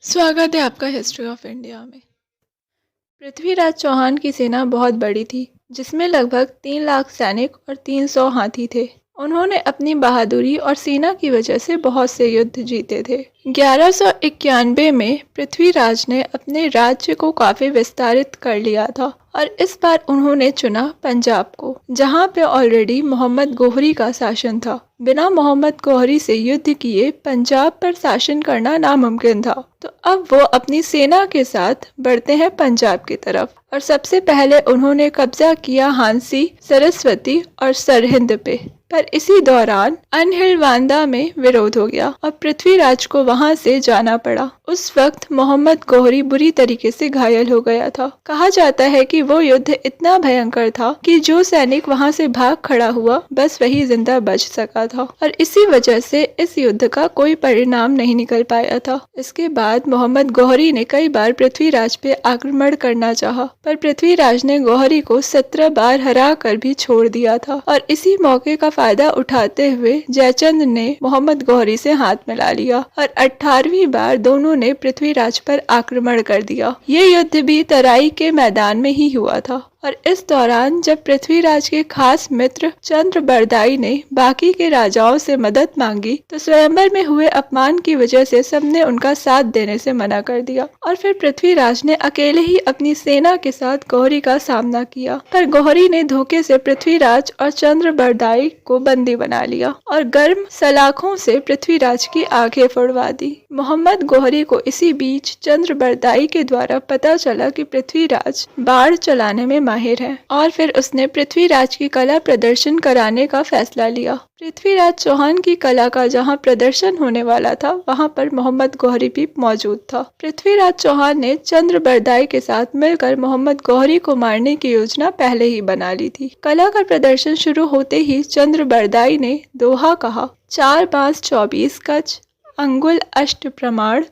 स्वागत है आपका हिस्ट्री ऑफ इंडिया में। पृथ्वीराज चौहान की सेना बहुत बड़ी थी, जिसमें लगभग 3 लाख सैनिक और 300 हाथी थे। उन्होंने अपनी बहादुरी और सेना की वजह से बहुत से युद्ध जीते थे। 1191 में पृथ्वीराज ने अपने राज्य को काफी विस्तारित कर लिया था और इस बार उन्होंने चुना पंजाब को, जहां पे ऑलरेडी मोहम्मद गोहरी का शासन था। बिना मोहम्मद गोहरी से युद्ध किए पंजाब पर शासन करना नामुमकिन था, तो अब वो अपनी सेना के साथ बढ़ते हैं पंजाब की तरफ और सबसे पहले उन्होंने कब्जा किया हांसी, सरस्वती और सरहिंद पे। पर इसी दौरान अनहिलवांदा में विरोध हो गया और पृथ्वीराज को वहां से जाना पड़ा। उस वक्त मोहम्मद गोहरी बुरी तरीके से घायल हो गया था। कहा जाता है कि वो युद्ध इतना भयंकर था कि जो सैनिक वहां से भाग खड़ा हुआ बस वही जिंदा बच सका था और इसी वजह से इस युद्ध का कोई परिणाम नहीं निकल पाया था। इसके बाद मोहम्मद गोहरी ने कई बार पृथ्वीराज पे आक्रमण करना चाहा, पर पृथ्वीराज ने गोहरी को 17 बार हरा कर भी छोड़ दिया था और इसी मौके का फायदा उठाते हुए जयचंद ने मोहम्मद गोहरी से हाथ मिला लिया और 18वीं बार दोनों ने पृथ्वीराज पर आक्रमण कर दिया। ये युद्ध भी तराई के मैदान में ही हुआ था और इस दौरान जब पृथ्वीराज के खास मित्र चंद्रबरदाई ने बाकी के राजाओं से मदद मांगी तो स्वयंवर में हुए अपमान की वजह से सबने उनका साथ देने से मना कर दिया और फिर पृथ्वीराज ने अकेले ही अपनी सेना के साथ गोहरी का सामना किया। पर गोहरी ने धोखे से पृथ्वीराज और चंद्रबरदाई को बंदी बना लिया और गर्म सलाखों से पृथ्वीराज की आंखें फोड़वा दी। मोहम्मद गोहरी को इसी बीच चंद्रबरदाई के द्वारा पता चला कि पृथ्वीराज बाढ़ चलाने में माहिर है और फिर उसने पृथ्वीराज की कला प्रदर्शन कराने का फैसला लिया। पृथ्वीराज चौहान की कला का जहां प्रदर्शन होने वाला था वहां पर मोहम्मद गोहरी भी मौजूद था। पृथ्वीराज चौहान ने चंद्रबरदाई के साथ मिलकर मोहम्मद गोहरी को मारने की योजना पहले ही बना ली थी। कला का प्रदर्शन शुरू होते ही चंद्रबरदाई ने दोहा कहा, 4 बांस 24 गज, अंगुल अष्ट प्रमाण,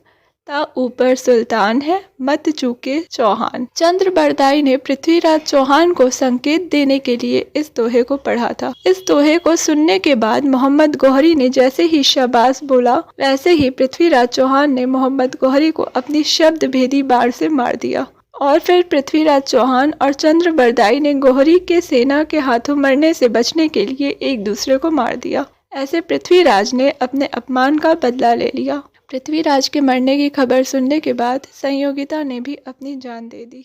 ता ऊपर सुल्तान है, मत चूके चौहान। चंद्रबरदाई ने पृथ्वीराज चौहान को संकेत देने के लिए इस दोहे को पढ़ा था। इस दोहे को सुनने के बाद मोहम्मद गोहरी ने जैसे ही शाबाश बोला, वैसे ही पृथ्वीराज चौहान ने मोहम्मद गोहरी को अपनी शब्द भेदी बाढ़ से मार दिया और फिर पृथ्वीराज चौहान और चंद्रबरदाई ने गोहरी के सेना के हाथों मरने से बचने के लिए एक दूसरे को मार दिया। ऐसे पृथ्वीराज ने अपने अपमान का बदला ले लिया। पृथ्वीराज के मरने की खबर सुनने के बाद संयोगिता ने भी अपनी जान दे दी।